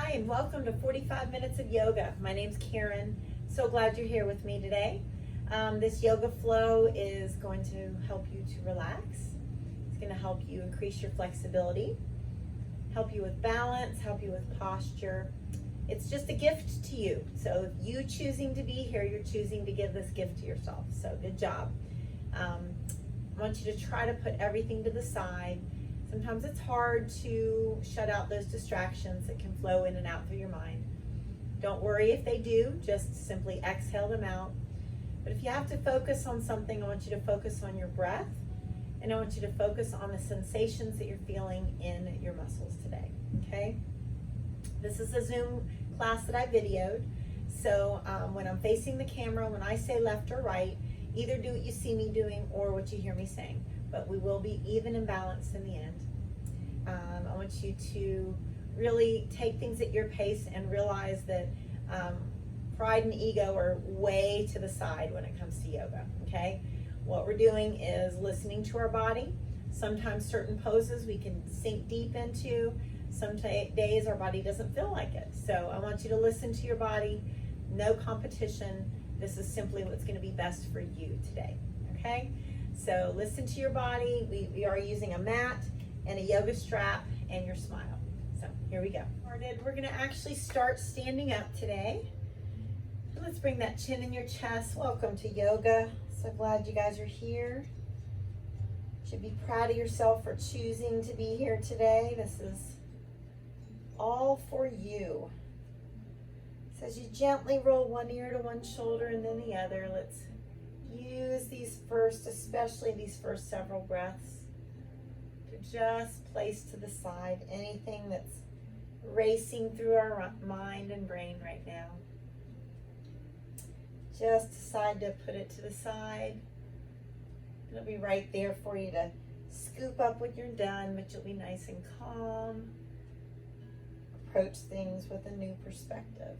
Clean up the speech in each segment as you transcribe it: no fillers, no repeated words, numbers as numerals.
Hi, and welcome to 45 Minutes of Yoga. My name's Karen. So glad you're here with me today. This yoga flow is going to help you to relax. It's going to help you increase your flexibility, help you with balance, help you with posture. It's just a gift to you. So if you choosing to be here, you're choosing to give this gift to yourself. So good job. I want you to try to put everything to the side. Sometimes it's hard to shut out those distractions that can flow in and out through your mind. Don't worry if they do, just simply exhale them out. But if you have to focus on something, I want you to focus on your breath, and I want you to focus on the sensations that you're feeling in your muscles today, okay? This is a Zoom class that I videoed, so when I'm facing the camera, when I say left or right, either do what you see me doing or what you hear me saying. But we will be even and balanced in the end. I want you to really take things at your pace and realize that pride and ego are way to the side when it comes to yoga, okay? What we're doing is listening to our body. Sometimes certain poses we can sink deep into. Some days our body doesn't feel like it. So I want you to listen to your body. No competition. This is simply what's going to be best for you today, okay? So listen to your body. We are using a mat and a yoga strap and your smile. So here we go. We're gonna actually start standing up today. Let's bring that chin in your chest. Welcome to yoga. So glad you guys are here. Should be proud of yourself for choosing to be here today. This is all for you. So as you gently roll one ear to one shoulder and then the other, let's use these first, especially these first several breaths, to just place to the side anything that's racing through our mind and brain right now. Just decide to put it to the side. It'll be right there for you to scoop up when you're done, but you'll be nice and calm. Approach things with a new perspective.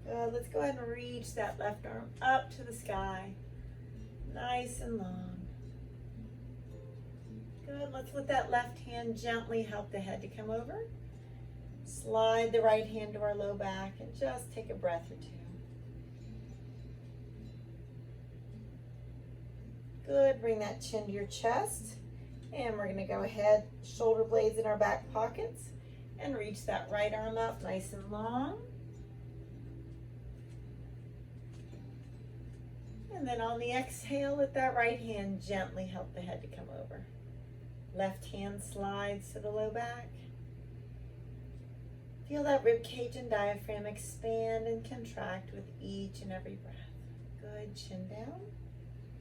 Good. Let's go ahead and reach that left arm up to the sky, nice and long. Good. Let's let that left hand gently help the head to come over. Slide the right hand to our low back and just take a breath or two. Good. Bring that chin to your chest. And we're going to go ahead, shoulder blades in our back pockets, and reach that right arm up nice and long. And then on the exhale, let that right hand gently help the head to come over. Left hand slides to the low back. Feel that rib cage and diaphragm expand and contract with each and every breath. Good, chin down.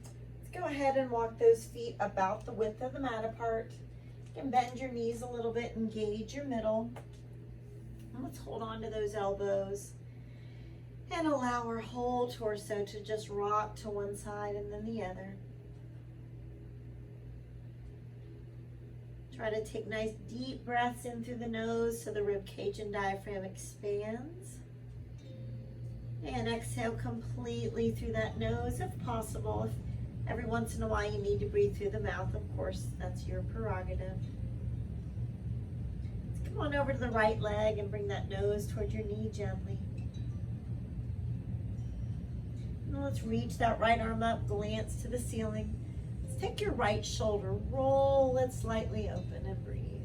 Let's go ahead and walk those feet about the width of the mat apart. You can bend your knees a little bit, engage your middle. And let's hold on to those elbows. And allow our whole torso to just rock to one side and then the other. Try to take nice deep breaths in through the nose so the rib cage and diaphragm expands. And exhale completely through that nose if possible. If every once in a while you need to breathe through the mouth, of course, that's your prerogative. Let's come on over to the right leg and bring that nose toward your knee gently. Let's reach that right arm up, glance to the ceiling. Let's take your right shoulder, roll it slightly open and breathe.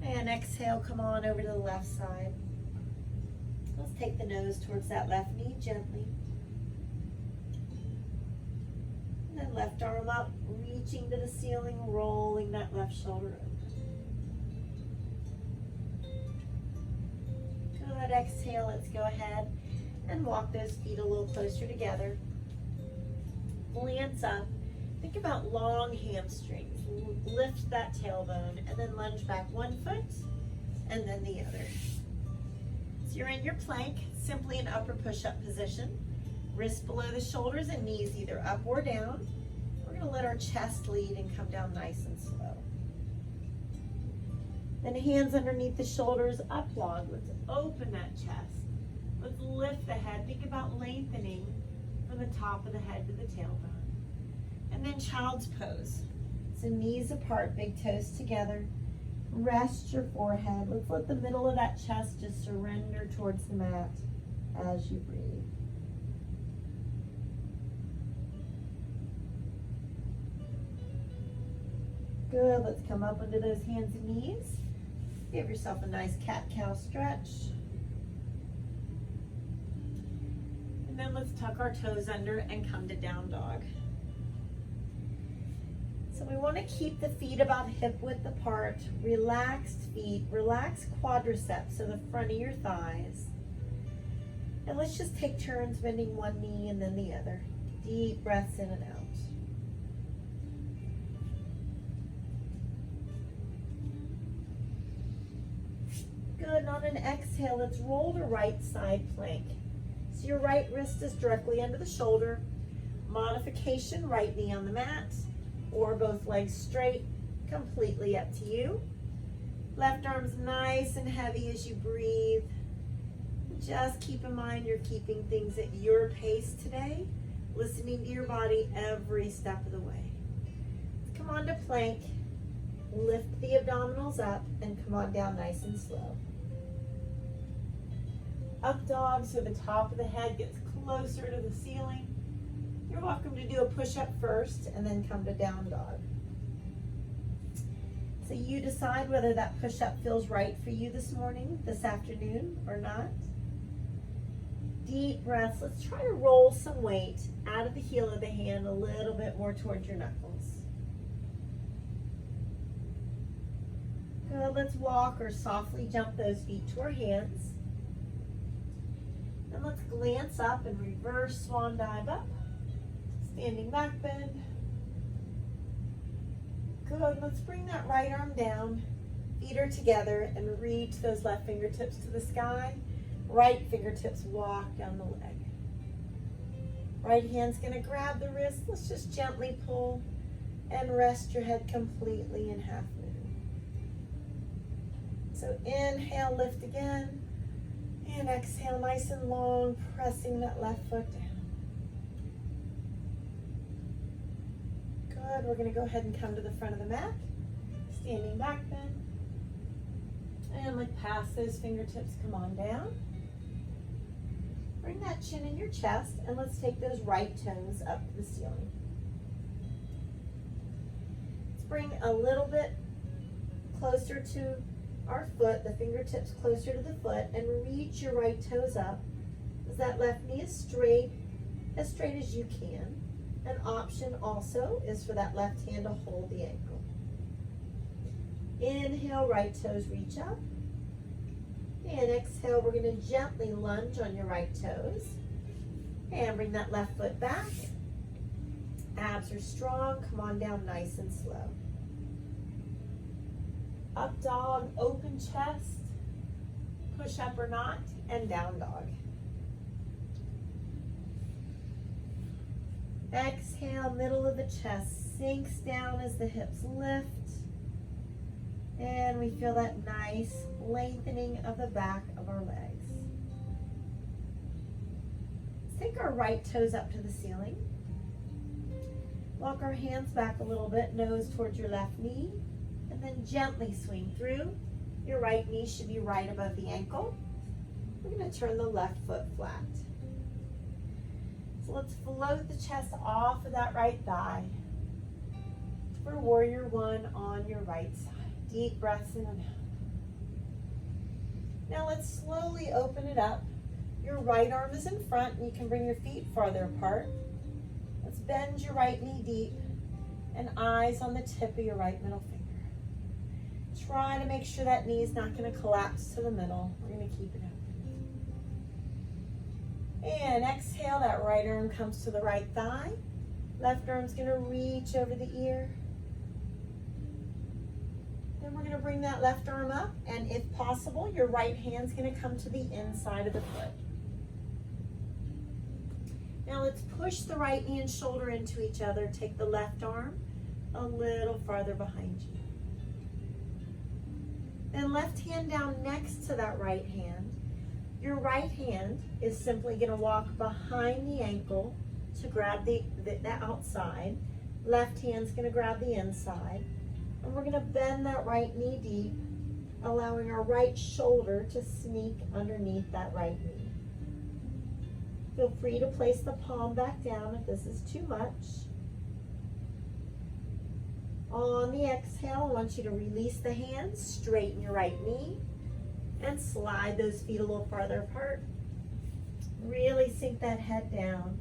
And exhale, come on over to the left side. Let's take the nose towards that left knee gently. And then left arm up, reaching to the ceiling, rolling that left shoulder open. Good, exhale, let's go ahead and walk those feet a little closer together. Glance up, think about long hamstrings. Lift that tailbone and then lunge back one foot and then the other. So you're in your plank, simply an upper push-up position. Wrists below the shoulders and knees either up or down. We're gonna let our chest lead and come down nice and slow. Then hands underneath the shoulders, up dog. Let's open that chest. Let's lift the head. Think about lengthening from the top of the head to the tailbone. And then child's pose. So knees apart, big toes together. Rest your forehead. Let's let the middle of that chest just surrender towards the mat as you breathe. Good, let's come up into those hands and knees. Give yourself a nice cat-cow stretch. And then let's tuck our toes under and come to down dog. So we want to keep the feet about hip width apart. Relaxed feet, relaxed quadriceps, so the front of your thighs. And let's just take turns bending one knee and then the other. Deep breaths in and out. Good, on an exhale, let's roll to right side plank. So your right wrist is directly under the shoulder. Modification, right knee on the mat, or both legs straight, completely up to you. Left arm's nice and heavy as you breathe. Just keep in mind you're keeping things at your pace today, listening to your body every step of the way. Come on to plank, lift the abdominals up, and come on down nice and slow. Up dog, so the top of the head gets closer to the ceiling. You're welcome to do a push-up first and then come to down dog. So you decide whether that push-up feels right for you this morning, this afternoon, or not. Deep breaths. Let's try to roll some weight out of the heel of the hand a little bit more towards your knuckles. Good, let's walk or softly jump those feet to our hands. And let's glance up and reverse swan dive up. Standing back bend. Good, let's bring that right arm down. Feet are together and reach those left fingertips to the sky. Right fingertips walk down the leg. Right hand's gonna grab the wrist. Let's just gently pull and rest your head completely in half moon. So inhale, lift again. And exhale nice and long, pressing that left foot down. Good, we're gonna go ahead and come to the front of the mat. Standing back bend. And look past those fingertips, come on down. Bring that chin in your chest, and let's take those right toes up to the ceiling. Let's bring a little bit closer to our foot, the fingertips closer to the foot, and reach your right toes up as that left knee is straight as you can. An option also is for that left hand to hold the ankle. Inhale, right toes reach up. And exhale, we're going to gently lunge on your right toes. And bring that left foot back. Abs are strong. Come on down nice and slow. Up dog, open chest. Push up or not, and down dog. Exhale, middle of the chest sinks down as the hips lift. And we feel that nice lengthening of the back of our legs. Let's take our right toes up to the ceiling. Walk our hands back a little bit, nose towards your left knee, and then gently swing through. Your right knee should be right above the ankle. We're going to turn the left foot flat. So let's float the chest off of that right thigh for warrior one on your right side. Deep breaths in and out. Now let's slowly open it up. Your right arm is in front and you can bring your feet farther apart. Let's bend your right knee deep and eyes on the tip of your right middle finger. Try to make sure that knee is not going to collapse to the middle. We're going to keep it open. And exhale, that right arm comes to the right thigh. Left arm's going to reach over the ear. Then we're going to bring that left arm up, and if possible, your right hand's going to come to the inside of the foot. Now let's push the right knee and shoulder into each other. Take the left arm a little farther behind you. Then left hand down next to that right hand. Your right hand is simply going to walk behind the ankle to grab the outside. Left hand's gonna grab the inside. And we're gonna bend that right knee deep, allowing our right shoulder to sneak underneath that right knee. Feel free to place the palm back down if this is too much. On the exhale, I want you to release the hands, straighten your right knee, and slide those feet a little farther apart. Really sink that head down.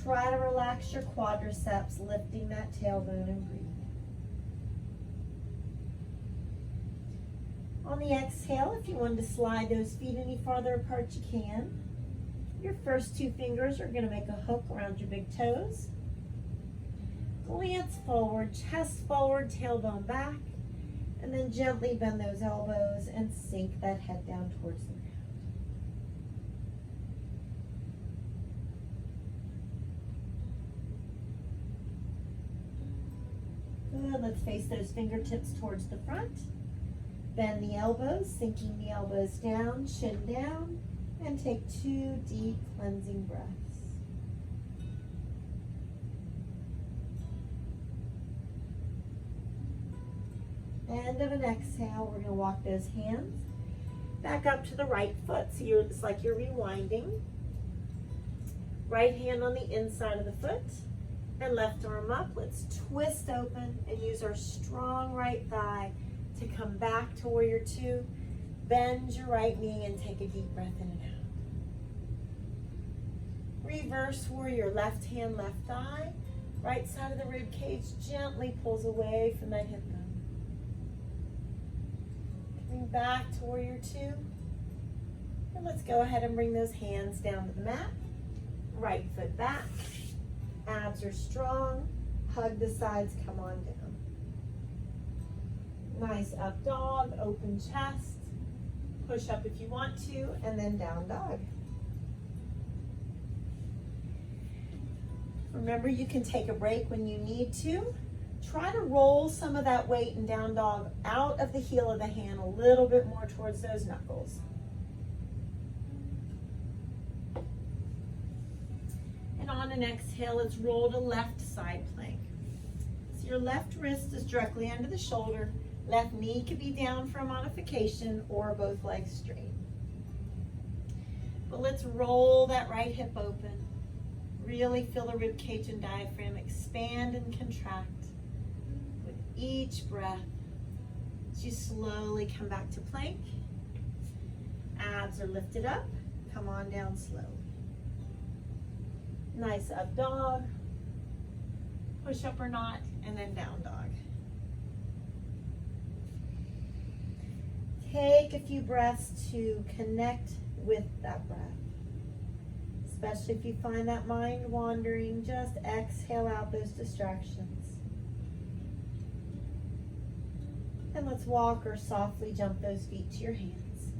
Try to relax your quadriceps, lifting that tailbone, and breathe. On the exhale, if you wanted to slide those feet any farther apart, you can. Your first two fingers are going to make a hook around your big toes. Glance forward, chest forward, tailbone back, and then gently bend those elbows and sink that head down towards the ground. Good, let's face those fingertips towards the front. Bend the elbows, sinking the elbows down, chin down, and take 2 deep cleansing breaths. End of an exhale, we're going to walk those hands back up to the right foot. So it's like you're rewinding. Right hand on the inside of the foot and left arm up. Let's twist open and use our strong right thigh to come back to warrior two. Bend your right knee and take a deep breath in and out. Reverse warrior, left hand, left thigh. Right side of the rib cage gently pulls away from that hip bone. Coming back to warrior two. And let's go ahead and bring those hands down to the mat. Right foot back. Abs are strong. Hug the sides, come on down. Nice up dog, open chest. Push up if you want to, and then down dog. Remember, you can take a break when you need to. Try to roll some of that weight in down dog out of the heel of the hand a little bit more towards those knuckles. And on an exhale, let's roll to left side plank. So your left wrist is directly under the shoulder. Left knee could be down for a modification or both legs straight. But let's roll that right hip open. Really feel the rib cage and diaphragm expand and contract with each breath as you slowly come back to plank. Abs are lifted up. Come on down slowly. Nice up dog. Push up or not, and then down dog. Take a few breaths to connect with that breath. Especially if you find that mind wandering, just exhale out those distractions. And let's walk or softly jump those feet to your hands.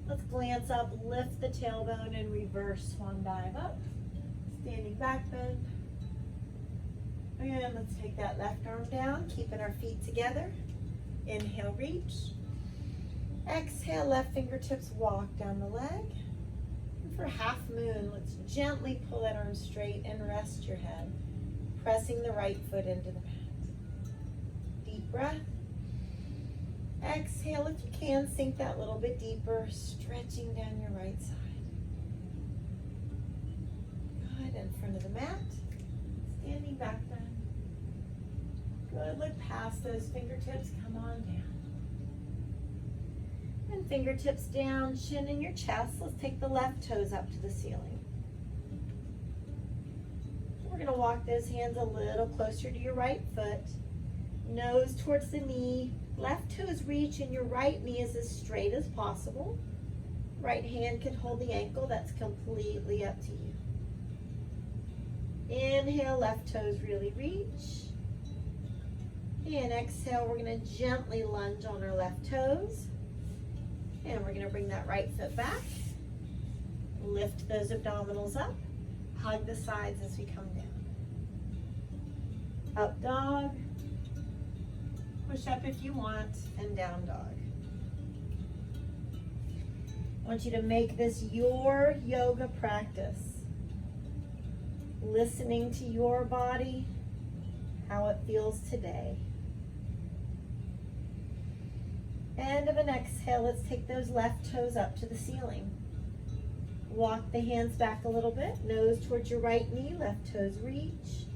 Let's glance up, lift the tailbone, and reverse swan dive up. Standing back bend. And let's take that left arm down, keeping our feet together. Inhale, reach. Exhale, left fingertips walk down the leg. And for half moon, let's gently pull that arm straight and rest your head, pressing the right foot into the mat. Deep breath. Exhale, if you can, sink that little bit deeper, stretching down your right side. Good, in front of the mat. Standing back bend. Good, look past those fingertips, come on down. And fingertips down, chin in your chest. Let's take the left toes up to the ceiling. We're gonna walk those hands a little closer to your right foot. Nose towards the knee. Left toes reach and your right knee is as straight as possible. Right hand can hold the ankle, that's completely up to you. Inhale, left toes really reach. And exhale, we're gonna gently lunge on our left toes. And we're gonna bring that right foot back. Lift those abdominals up. Hug the sides as we come down. Up dog. Push up if you want, and down dog. I want you to make this your yoga practice. listening to your body, how it feels today. End of an exhale, let's take those left toes up to the ceiling. Walk the hands back a little bit, nose towards your right knee, left toes reach.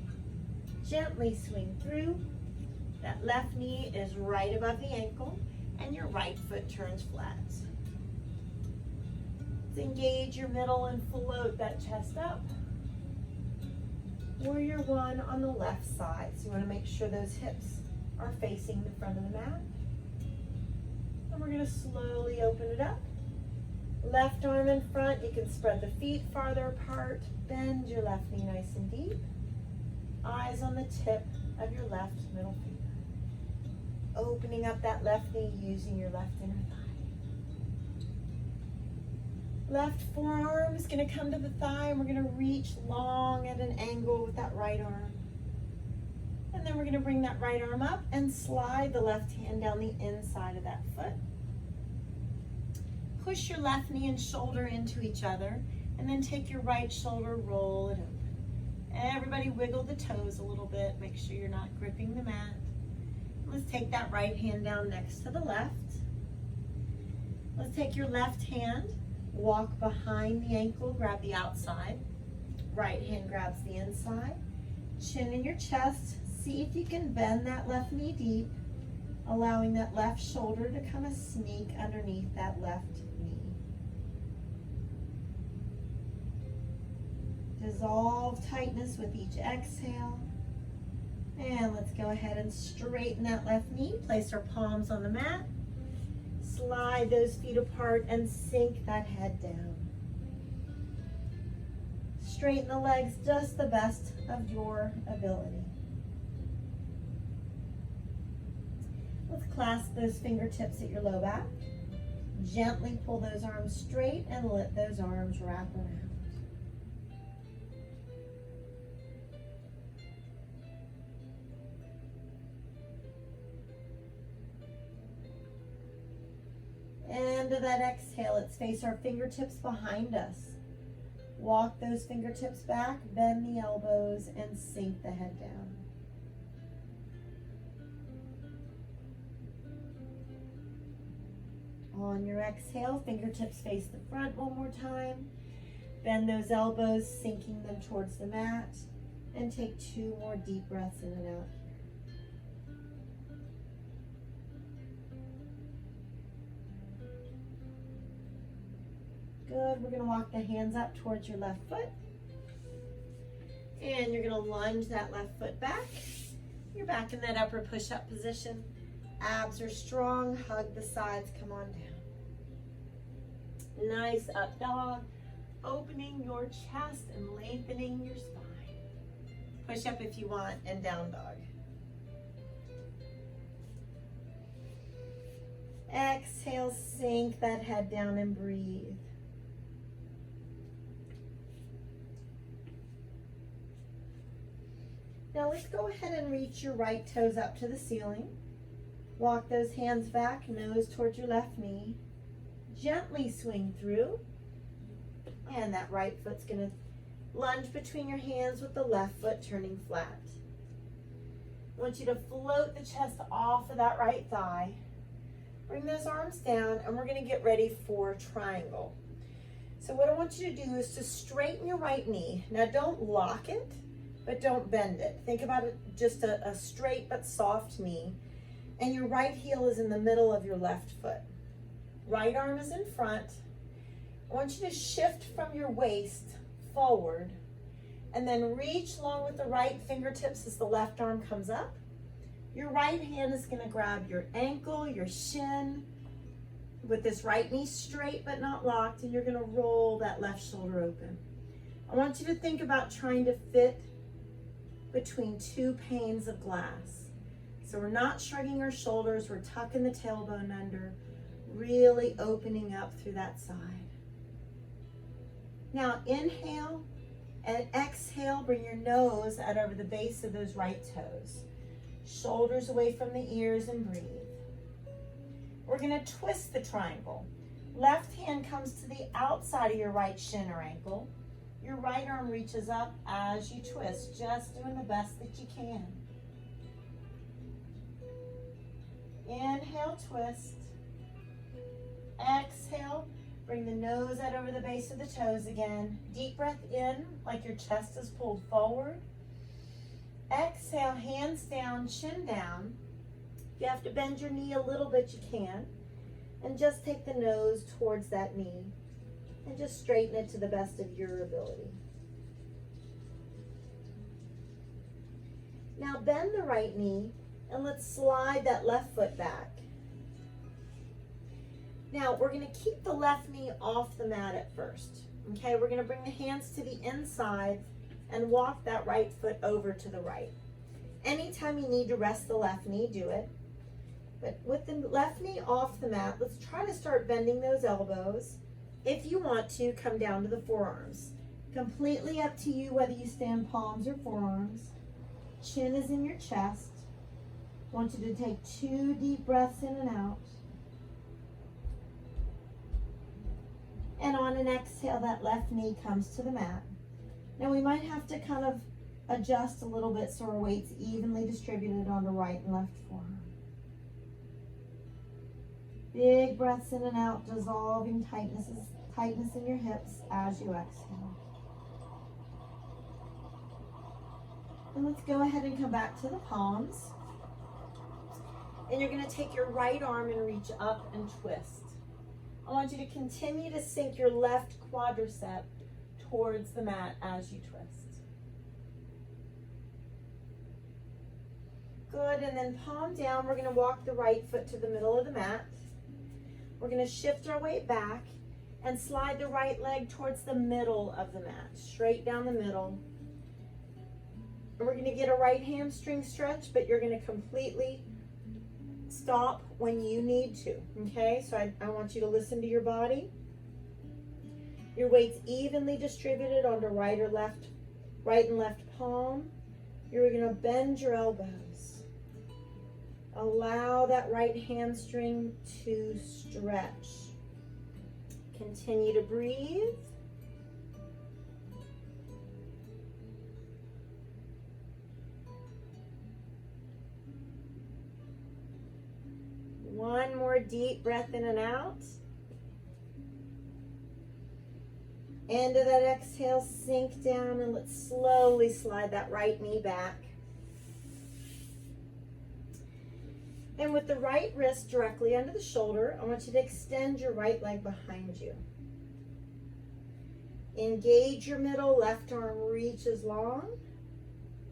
Gently swing through. That left knee is right above the ankle, and your right foot turns flat. Let's engage your middle and float that chest up. Warrior one on the left side. So you want to make sure those hips are facing the front of the mat. And we're going to slowly open it up. Left arm in front. You can spread the feet farther apart. Bend your left knee nice and deep. Eyes on the tip of your left middle finger. Opening up that left knee using your left inner thigh. Left forearm is going to come to the thigh, and we're going to reach long at an angle with that right arm. And then we're going to bring that right arm up and slide the left hand down the inside of that foot. Push your left knee and shoulder into each other, and then take your right shoulder, roll it open. Everybody wiggle the toes a little bit. Make sure you're not gripping the mat. Let's take that right hand down next to the left. Let's take your left hand, walk behind the ankle, grab the outside. Right hand grabs the inside. Chin in your chest. See if you can bend that left knee deep, allowing that left shoulder to kind of sneak underneath that left knee. Dissolve tightness with each exhale. And let's go ahead and straighten that left knee. Place our palms on the mat. Slide those feet apart and sink that head down. Straighten the legs just the best of your ability. Let's clasp those fingertips at your low back. Gently pull those arms straight and let those arms wrap around. End of that exhale, let's face our fingertips behind us. Walk those fingertips back, bend the elbows, and sink the head down. On your exhale, fingertips face the front one more time. Bend those elbows, sinking them towards the mat. And take 2 more deep breaths in and out. Good. We're going to walk the hands up towards your left foot. And you're going to lunge that left foot back. You're back in that upper push-up position. Abs are strong. Hug the sides. Come on down. Nice up dog. Opening your chest and lengthening your spine. Push up if you want, and down dog. Exhale, sink that head down and breathe. Now let's go ahead and reach your right toes up to the ceiling. Walk those hands back, nose towards your left knee. Gently swing through. And that right foot's going to lunge between your hands with the left foot turning flat. I want you to float the chest off of that right thigh. Bring those arms down, and we're going to get ready for triangle. So what I want you to do is to straighten your right knee. Now don't lock it, but don't bend it. Think about it just a straight but soft knee. And your right heel is in the middle of your left foot. Right arm is in front. I want you to shift from your waist forward and then reach along with the right fingertips as the left arm comes up. Your right hand is going to grab your ankle, your shin, with this right knee straight but not locked, and you're going to roll that left shoulder open. I want you to think about trying to fit between 2 panes of glass. So we're not shrugging our shoulders, we're tucking the tailbone under, really opening up through that side. Now inhale and exhale, bring your nose out over the base of those right toes. Shoulders away from the ears and breathe. We're going to twist the triangle. Left hand comes to the outside of your right shin or ankle. Your right arm reaches up as you twist, just doing the best that you can. Inhale, twist. Exhale, bring the nose out over the base of the toes again. Deep breath in, like your chest is pulled forward. Exhale, hands down, chin down. If you have to bend your knee a little bit, you can. And just take the nose towards that knee and just straighten it to the best of your ability. Now bend the right knee and let's slide that left foot back. Now we're going to keep the left knee off the mat at first. Okay, we're going to bring the hands to the inside and walk that right foot over to the right. Anytime you need to rest the left knee, do it. But with the left knee off the mat, let's try to start bending those elbows. If you want to, come down to the forearms. Completely up to you whether you stand palms or forearms. Chin is in your chest. I want you to take 2 deep breaths in and out. And on an exhale, that left knee comes to the mat. Now we might have to kind of adjust a little bit so our weight's evenly distributed on the right and left forearm. Big breaths in and out, dissolving tightness in your hips as you exhale. And let's go ahead and come back to the palms. And you're going to take your right arm and reach up and twist. I want you to continue to sink your left quadricep towards the mat as you twist. Good, and then palm down, we're going to walk the right foot to the middle of the mat. We're going to shift our weight back and slide the right leg towards the middle of the mat, straight down the middle. And we're going to get a right hamstring stretch, but you're going to completely stop when you need to, okay? So I want you to listen to your body. Your weight's evenly distributed onto right and left palm. You're going to bend your elbows. Allow that right hamstring to stretch. Continue to breathe. One more deep breath in and out. End of that exhale, sink down, and let's slowly slide that right knee back. And with the right wrist directly under the shoulder, I want you to extend your right leg behind you. Engage your middle, left arm reaches long.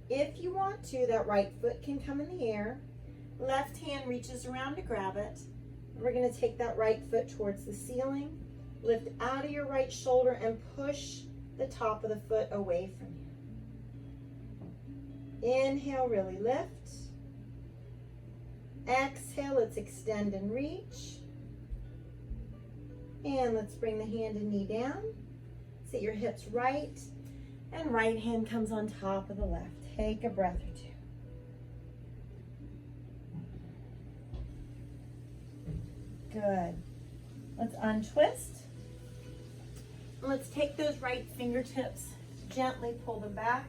If you want to, that right foot can come in the air. Left hand reaches around to grab it. We're going to take that right foot towards the ceiling. Lift out of your right shoulder and push the top of the foot away from you. Inhale, really lift. Exhale, let's extend and reach. And let's bring the hand and knee down. Sit your hips right, and right hand comes on top of the left. Take a breath or two. Good. Let's untwist. Let's take those right fingertips, gently pull them back,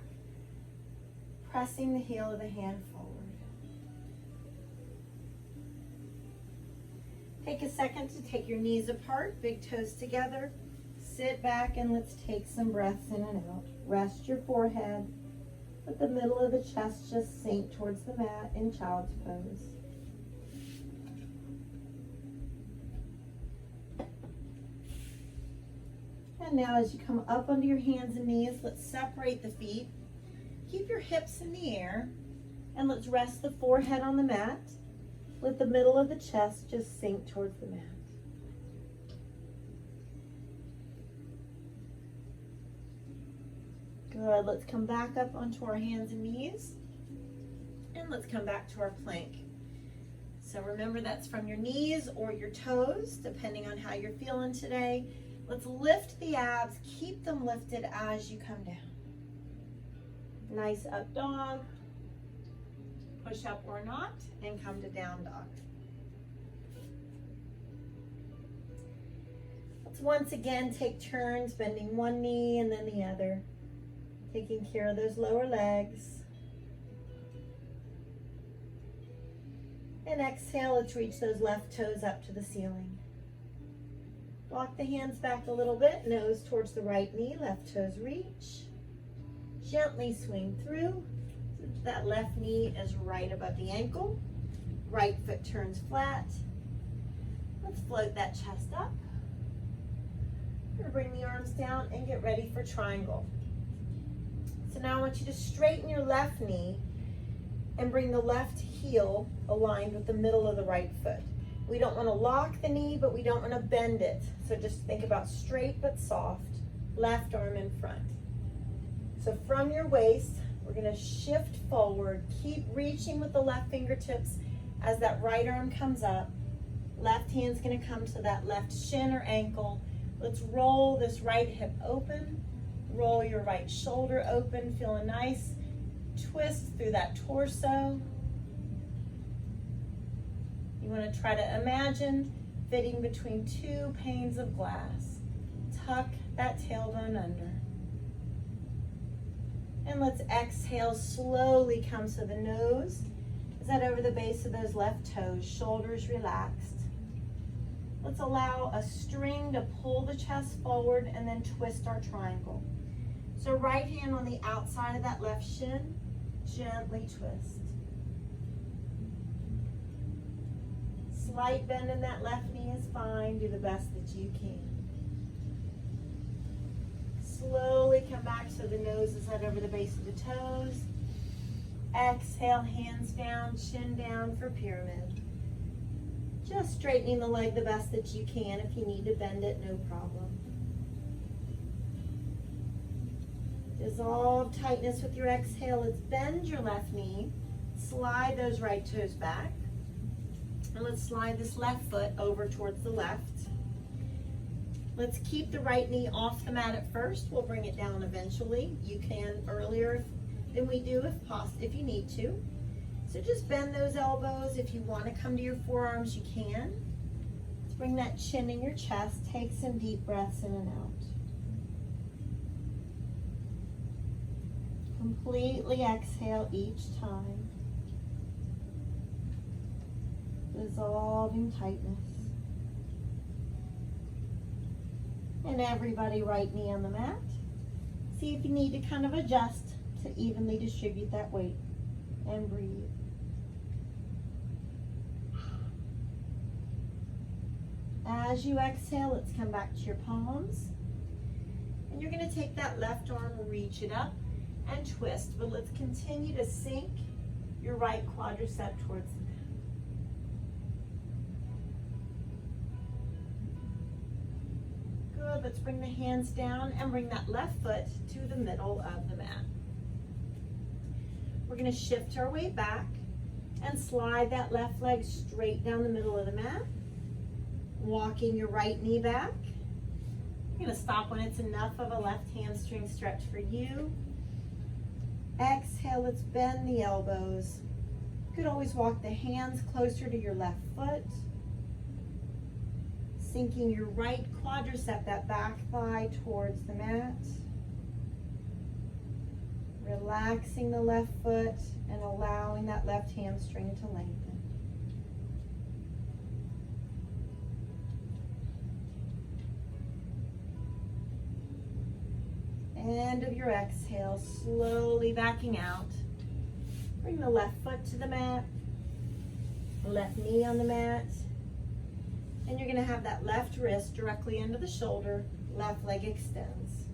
pressing the heel of the hand forward. Take a second to take your knees apart, big toes together. Sit back and let's take some breaths in and out. Rest your forehead. Let the middle of the chest just sink towards the mat in child's pose. And now as you come up onto your hands and knees, let's separate the feet. Keep your hips in the air and let's rest the forehead on the mat. Let the middle of the chest just sink towards the mat. Good, let's come back up onto our hands and knees. And let's come back to our plank. So remember that's from your knees or your toes, depending on how you're feeling today. Let's lift the abs, keep them lifted as you come down. Nice up dog. Push up or not, and come to down dog. Let's once again take turns bending one knee and then the other, taking care of those lower legs. And exhale, let's reach those left toes up to the ceiling. Walk the hands back a little bit, nose towards the right knee, left toes reach. Gently swing through. That left knee is right above the ankle. Right foot turns flat. Let's float that chest up. We're gonna bring the arms down and get ready for triangle. So now I want you to straighten your left knee and bring the left heel aligned with the middle of the right foot. We don't want to lock the knee, but we don't want to bend it. So just think about straight but soft, left arm in front. So from your waist, we're going to shift forward. Keep reaching with the left fingertips as that right arm comes up. Left hand's going to come to that left shin or ankle. Let's roll this right hip open. Roll your right shoulder open. Feel a nice twist through that torso. You want to try to imagine fitting between two panes of glass. Tuck that tailbone under. And let's exhale, slowly come to the nose. Is that over the base of those left toes? Shoulders relaxed. Let's allow a string to pull the chest forward and then twist our triangle. So right hand on the outside of that left shin, gently twist. Slight bend in that left knee is fine. Do the best that you can. Slowly come back so the nose is head over the base of the toes. Exhale, hands down, chin down for pyramid. Just straightening the leg the best that you can. If you need to bend it, no problem. Dissolve tightness with your exhale. Let's bend your left knee. Slide those right toes back. And let's slide this left foot over towards the left. Let's keep the right knee off the mat at first. We'll bring it down eventually. You can earlier than we do if you need to. So just bend those elbows. If you want to come to your forearms, you can. Let's bring that chin in your chest. Take some deep breaths in and out. Completely exhale each time. Dissolving tightness. And everybody, right knee on the mat. See if you need to kind of adjust to evenly distribute that weight. And breathe. As you exhale, let's come back to your palms. And you're going to take that left arm, reach it up, and twist. But let's continue to sink your right quadricep towards the mat. Good. Let's bring the hands down and bring that left foot to the middle of the mat. We're going to shift our weight back and slide that left leg straight down the middle of the mat. Walking your right knee back. You're going to stop when it's enough of a left hamstring stretch for you. Exhale, let's bend the elbows. You could always walk the hands closer to your left foot. Sinking your right quadricep, that back thigh, towards the mat. Relaxing the left foot and allowing that left hamstring to lengthen. End of your exhale, slowly backing out. Bring the left foot to the mat, left knee on the mat, and you're going to have that left wrist directly under the shoulder, left leg extends.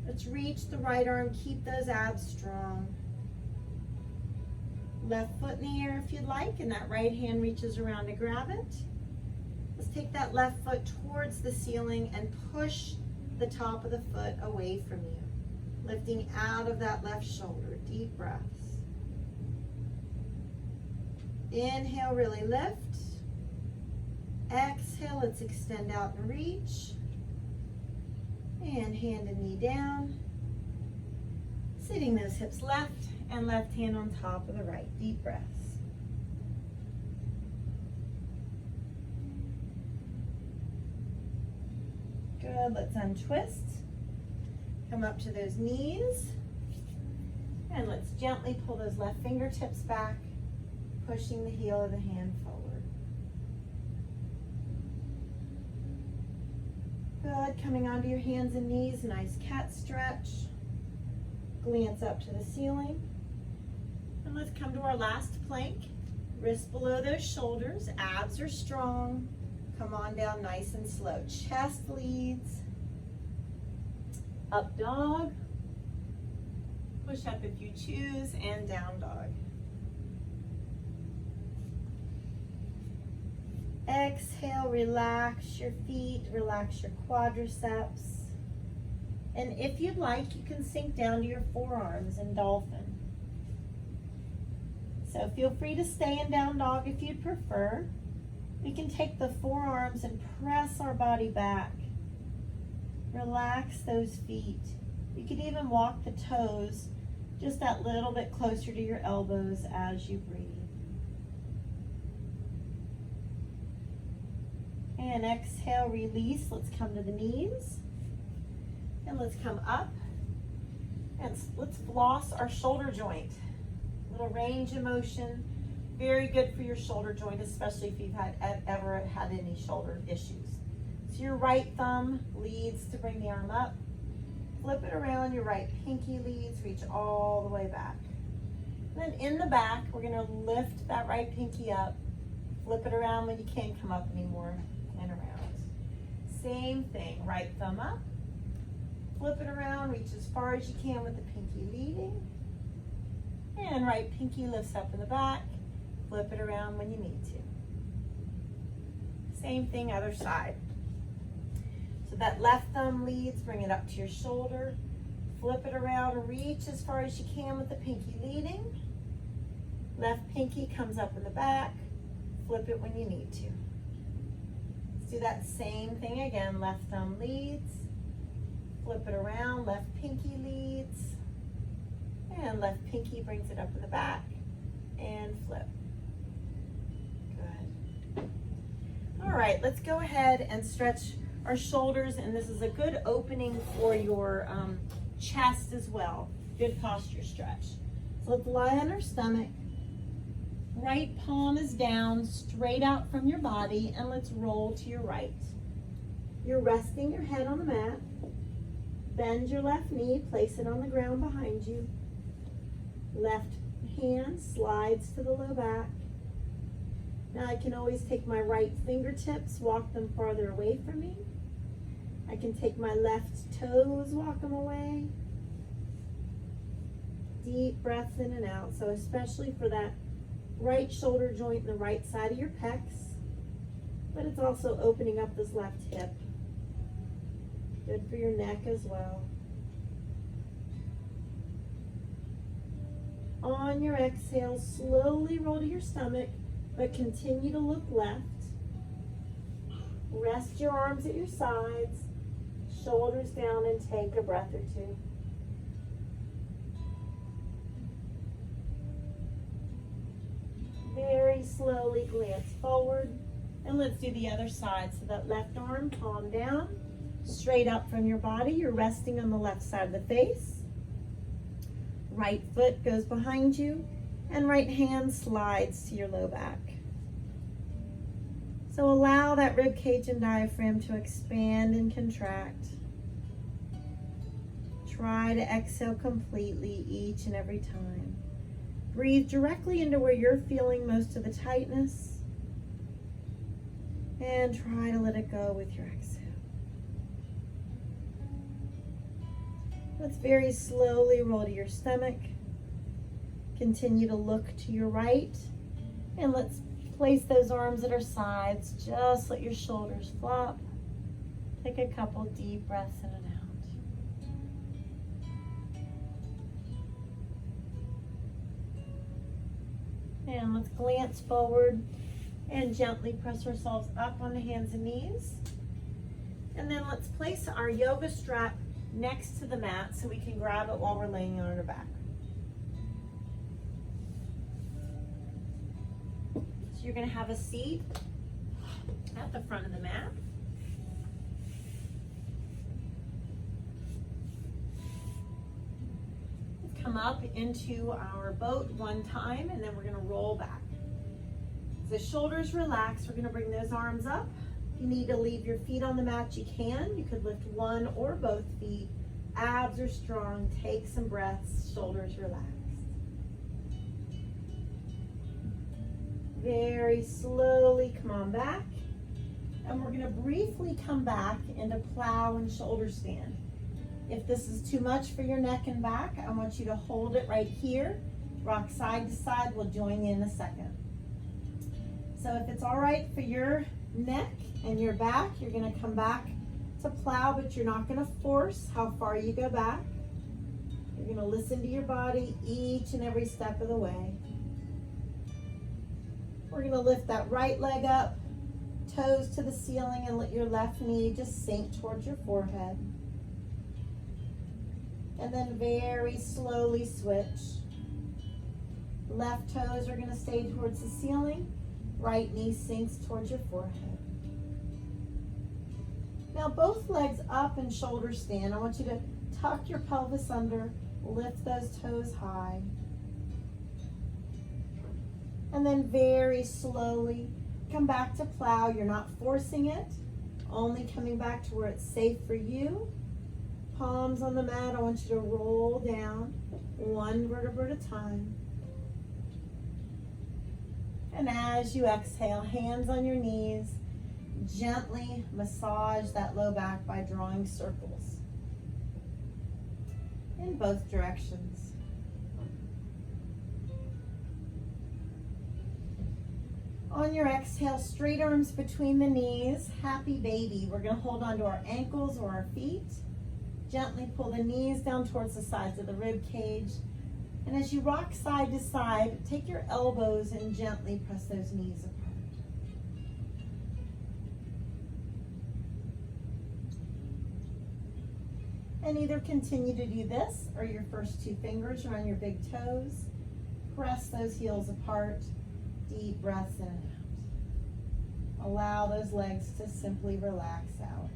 Let's reach the right arm, keep those abs strong. Left foot in the air if you'd like, and that right hand reaches around to grab it. Let's take that left foot towards the ceiling and push the top of the foot away from you, lifting out of that left shoulder. Deep breaths. Inhale, really lift. Exhale, let's extend out and reach. And hand and knee down. Sitting those hips left and left hand on top of the right. Deep breaths. Good, let's untwist. Come up to those knees. And let's gently pull those left fingertips back, pushing the heel of the hand forward. Good, coming onto your hands and knees, nice cat stretch. Glance up to the ceiling. And let's come to our last plank. Wrists below those shoulders, abs are strong. Come on down nice and slow. Chest leads. Up dog. Push up if you choose, and down dog. Exhale, relax your feet, relax your quadriceps. And if you'd like, you can sink down to your forearms in dolphin. So feel free to stay in down dog if you'd prefer. We can take the forearms and press our body back. Relax those feet. You could even walk the toes just that little bit closer to your elbows as you breathe. And exhale, release. Let's come to the knees. And let's come up. And let's floss our shoulder joint. Little range of motion. Very good for your shoulder joint, especially if you've ever had any shoulder issues. So your right thumb leads to bring the arm up. Flip it around, your right pinky leads, reach all the way back. And then in the back, we're gonna lift that right pinky up, flip it around when you can't come up anymore, and around. Same thing, right thumb up, flip it around, reach as far as you can with the pinky leading, and right pinky lifts up in the back, flip it around when you need to. Same thing, other side. So that left thumb leads, bring it up to your shoulder, flip it around, reach as far as you can with the pinky leading. Left pinky comes up in the back, flip it when you need to. Let's do that same thing again. Left thumb leads, flip it around, left pinky leads, and left pinky brings it up in the back, and flip. Good. All right, let's go ahead and stretch our shoulders, and this is a good opening for your chest as well. Good posture stretch. So let's lie on our stomach. Right palm is down, straight out from your body, and let's roll to your right. You're resting your head on the mat. Bend your left knee, place it on the ground behind you. Left hand slides to the low back. Now I can always take my right fingertips, walk them farther away from me. I can take my left toes, walk them away. Deep breaths in and out. So especially for that right shoulder joint and the right side of your pecs, but it's also opening up this left hip. Good for your neck as well. On your exhale, slowly roll to your stomach, but continue to look left. Rest your arms at your sides, shoulders down, and take a breath or two. Very slowly glance forward, and let's do the other side. So that left arm, palm down, straight up from your body. You're resting on the left side of the face. Right foot goes behind you, and right hand slides to your low back. So allow that rib cage and diaphragm to expand and contract. Try to exhale completely each and every time. Breathe directly into where you're feeling most of the tightness, and try to let it go with your exhale. Let's very slowly roll to your stomach. Continue to look to your right, and let's place those arms at our sides. Just let your shoulders flop. Take a couple deep breaths in and out. And let's glance forward and gently press ourselves up on the hands and knees. And then let's place our yoga strap next to the mat so we can grab it while we're laying on our back. So you're going to have a seat at the front of the mat. come up into our boat one time, and then we're gonna roll back. As the shoulders relax, we're gonna bring those arms up. If you need to leave your feet on the mat, you can. You could lift one or both feet. Abs are strong. Take some breaths, shoulders relaxed. Very slowly come on back. And we're gonna briefly come back into plow and shoulder stand. If this is too much for your neck and back, I want you to hold it right here. Rock side to side, we'll join you in a second. So if it's all right for your neck and your back, you're gonna come back to plow, but you're not gonna force how far you go back. You're gonna listen to your body each and every step of the way. We're gonna lift that right leg up, toes to the ceiling, and let your left knee just sink towards your forehead. And then very slowly switch. Left toes are gonna stay towards the ceiling. Right knee sinks towards your forehead. Now both legs up and shoulder stand. I want you to tuck your pelvis under, lift those toes high. And then very slowly come back to plow. You're not forcing it, only coming back to where it's safe for you. Palms on the mat. I want you to roll down one vertebra at a time. And as you exhale, hands on your knees, gently massage that low back by drawing circles in both directions. On your exhale, straight arms between the knees, happy baby. We're going to hold on to our ankles or our feet. Gently pull the knees down towards the sides of the rib cage. And as you rock side to side, take your elbows and gently press those knees apart. And either continue to do this or your first two fingers are on your big toes. Press those heels apart. Deep breaths in and out. Allow those legs to simply relax out.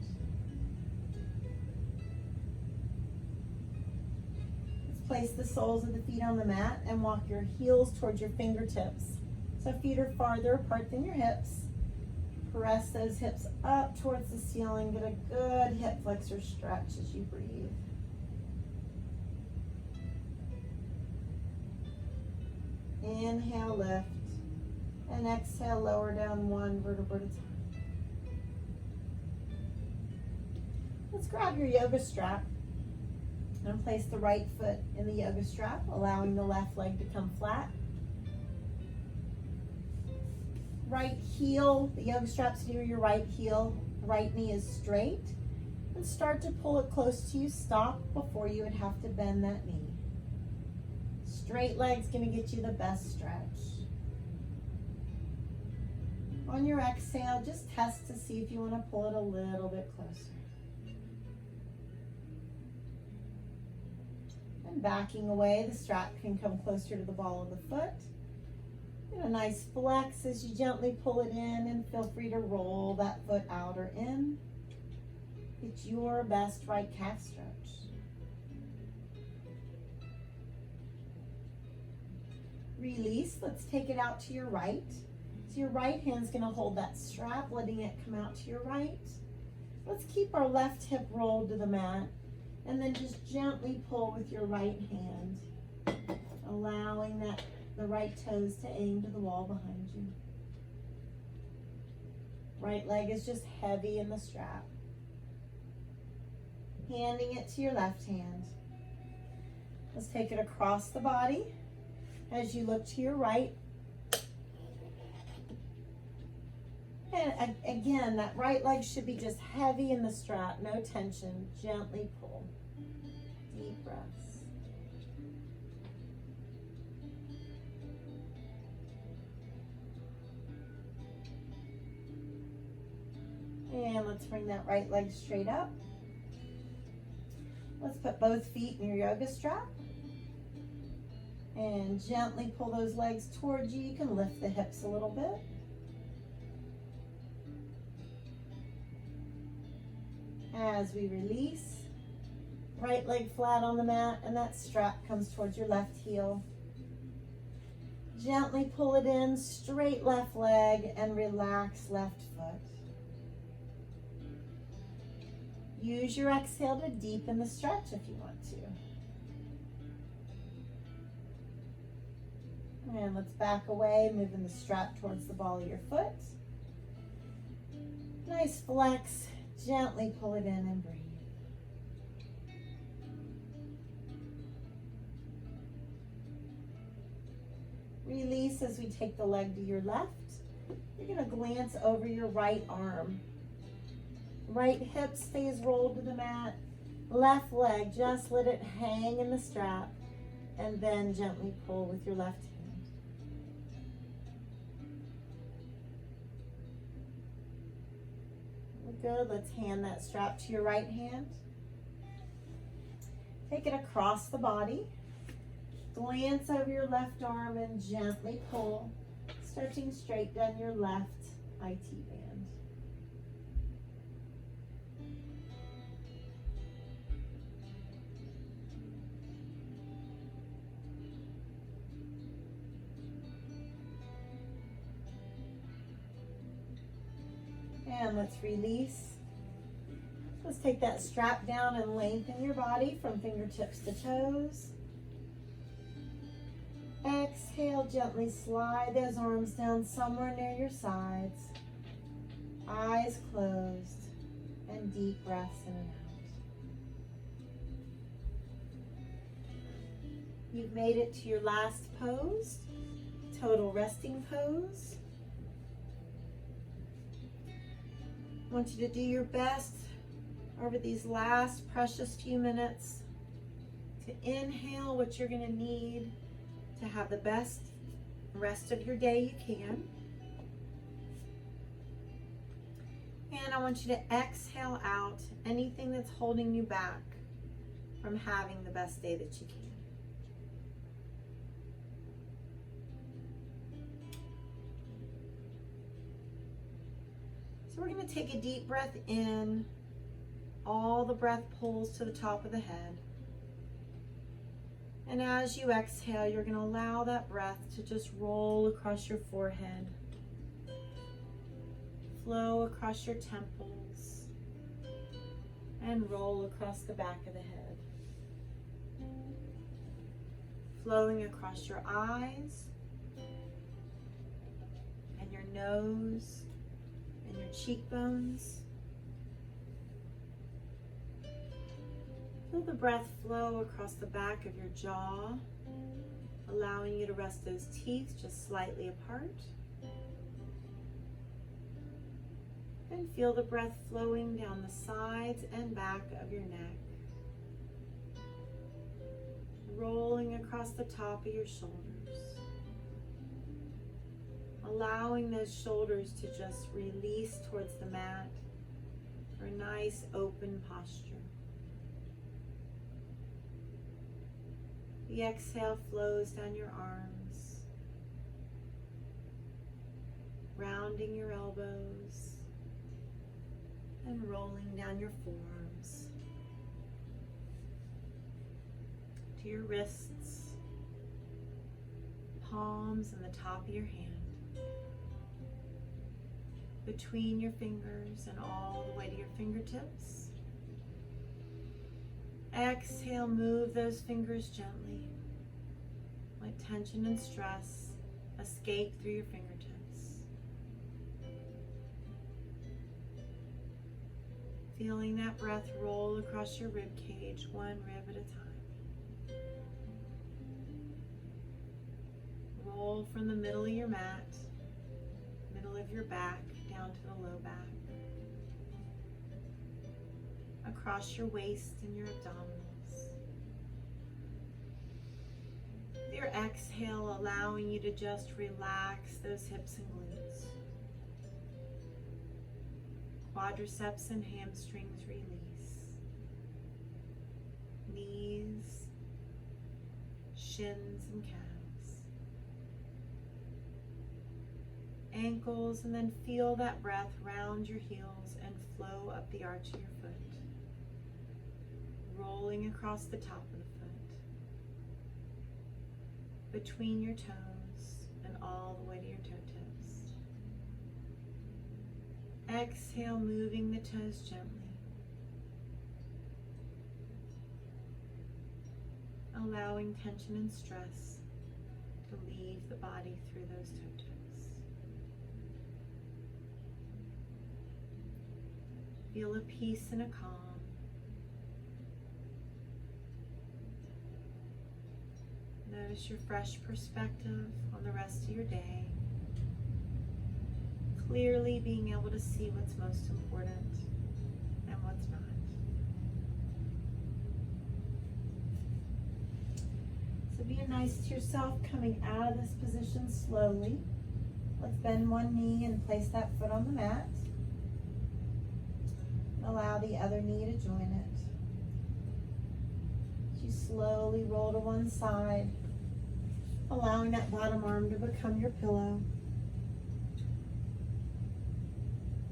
Place the soles of the feet on the mat and walk your heels towards your fingertips. So feet are farther apart than your hips. Press those hips up towards the ceiling. Get a good hip flexor stretch as you breathe. Inhale, lift. And exhale, lower down one vertebra at a time. Let's grab your yoga strap. And place the right foot in the yoga strap, allowing the left leg to come flat. Right heel, the yoga strap's near your right heel, right knee is straight. And start to pull it close to you. Stop before you would have to bend that knee. Straight leg's gonna get you the best stretch. On your exhale, just test to see if you wanna pull it a little bit closer. And backing away, the strap can come closer to the ball of the foot. Get a nice flex as you gently pull it in, and feel free to roll that foot out or in. It's your best right calf stretch. Release, let's take it out to your right. So your right hand's gonna hold that strap, letting it come out to your right. Let's keep our left hip rolled to the mat. And then just gently pull with your right hand, allowing the right toes to aim to the wall behind you. Right leg is just heavy in the strap. Handing it to your left hand. Let's take it across the body as you look to your right. And again, that right leg should be just heavy in the strap, no tension. Gently pull. Deep breaths. And let's bring that right leg straight up. Let's put both feet in your yoga strap. And gently pull those legs towards you. You can lift the hips a little bit. As we release, Right leg flat on the mat, and that strap comes towards your left heel. Gently pull it in, straight left leg, and relax left foot. Use your exhale to deepen the stretch if you want to. And let's back away, moving the strap towards the ball of your foot. Nice flex. Gently pull it in and breathe. Release as we take the leg to your left. You're going to glance over your right arm. Right hip stays rolled to the mat. Left leg, just let it hang in the strap, and then gently pull with your left hand. Good. Let's hand that strap to your right hand. Take it across the body. Glance over your left arm and gently pull, stretching straight down your left IT band. And let's release. Let's take that strap down and lengthen your body from fingertips to toes. Exhale, gently slide those arms down somewhere near your sides. Eyes closed, and deep breaths in and out. You've made it to your last pose, total resting pose. I want you to do your best over these last precious few minutes to inhale what you're going to need to have the best rest of your day you can. And I want you to exhale out anything that's holding you back from having the best day that you can. So we're going to take a deep breath in. All the breath pulls to the top of the head. And as you exhale, you're going to allow that breath to just roll across your forehead, flow across your temples, and roll across the back of the head. Flowing across your eyes, and your nose, and your cheekbones. Feel the breath flow across the back of your jaw, allowing you to rest those teeth just slightly apart. And feel the breath flowing down the sides and back of your neck, rolling across the top of your shoulders, allowing those shoulders to just release towards the mat for a nice open posture. The exhale flows down your arms, rounding your elbows and rolling down your forearms to your wrists, palms and the top of your hand, between your fingers and all the way to your fingertips. Exhale, move those fingers gently. Let tension and stress escape through your fingertips. Feeling that breath roll across your rib cage, one rib at a time. Roll from the middle of your mat, middle of your back, down to the low back. Across your waist and your abdominals. With your exhale, allowing you to just relax those hips and glutes. Quadriceps and hamstrings release. Knees, shins and calves. Ankles, and then feel that breath round your heels and flow up the arch of your foot. rolling across the top of the foot, between your toes, and all the way to your toe tips. Exhale, moving the toes gently. Allowing tension and stress to leave the body through those toe tips. Feel a peace and a calm. Notice your fresh perspective on the rest of your day. Clearly being able to see what's most important and what's not. So being nice to yourself, coming out of this position slowly. Let's bend one knee and place that foot on the mat. Allow the other knee to join it. As you slowly roll to one side, allowing that bottom arm to become your pillow.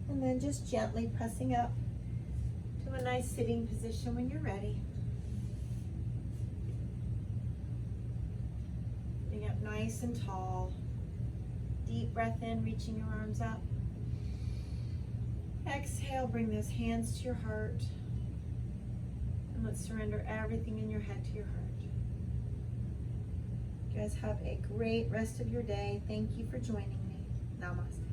And then just gently pressing up to a nice sitting position when you're ready. Getting up nice and tall. Deep breath in, reaching your arms up. Exhale, bring those hands to your heart. And let's surrender everything in your head to your heart. You guys have a great rest of your day. Thank you for joining me. Namaste.